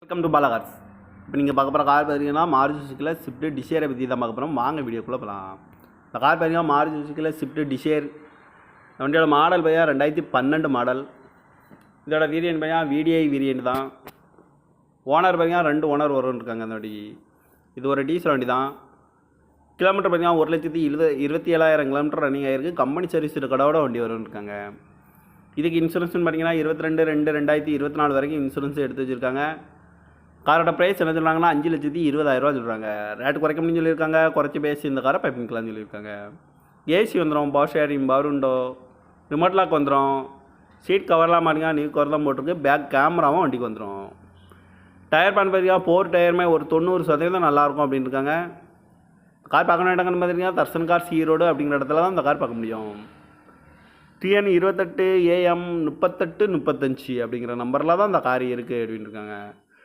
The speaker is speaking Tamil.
Welcome to Bala cars. இப்போ நீங்கள் பார்க்க போகிற கார் பார்த்தீங்கன்னா மாருதி சுசுக்கியில் ஸ்விஃப்ட் டிசைரை பற்றி தான் பார்க்க போகிறோம். வாங்க வீடியோக்குள்ளே போகலாம். இந்த கார் பார்த்தீங்கன்னா மாருதி சுசுக்கியில் ஸ்விஃப்ட் டிசைர். இந்த வண்டியோட மாடல் பார்த்தீங்கன்னா 2012 மாடல். இதோட வேரியன்ட் பார்த்தீங்கன்னா VDI வேரியன்ட் தான். ஓனர் பார்த்தீங்கன்னா 2 ஓனர் வரும்னு இருக்காங்க. அந்த வண்டி இது ஒரு டீசல் வண்டி தான். கிலோமீட்டர் பார்த்தீங்கன்னா 1,27,000 கிலோமீட்டர் ரன்னிங் ஆகிருக்கு. கம்பெனி சர்வீஸ் கடவோட வண்டி வரும்னு இருக்காங்க. இதுக்கு இன்சூரன்ஸ்னு பார்த்தீங்கன்னா 22/2/2024 வரைக்கும் இன்சூரன்ஸ் எடுத்து வச்சுருக்காங்க. காரோட ப்ரைஸ் என்ன சொல்கிறாங்கன்னா 5,20,000 சொல்கிறாங்க. ரேட்டு குறைக்க முடியும்னு சொல்லியிருக்காங்க. குறைச்சி பேசி இந்த காரை பைப்பிங்கலாம்னு சொல்லியிருக்காங்க. ஏசி வந்துடும், power steering, power window, remote lock வந்துடும். சீட் கவர்லாம் பாருங்க, நியூ கவர் தான் போட்டிருக்கு. பேக் கேமராவும் வண்டிக்கு வந்துடும். டயர் பேன் பார்த்தீங்கன்னா 4 டயருமே ஒரு 90% நல்லாயிருக்கும் அப்படின்னு இருக்காங்க. கார் பார்க்கணும் இடங்கன்னு பார்த்தீங்கன்னா தர்சன் கார்ஸ் ஈரோடு அப்படிங்கிற இடத்துல தான் இந்த கார் பார்க்க முடியும். TN 28 AM 3835 அப்படிங்கிற நம்பரில் தான் இந்த கார் இருக்குது அப்படின்னு இருக்காங்க.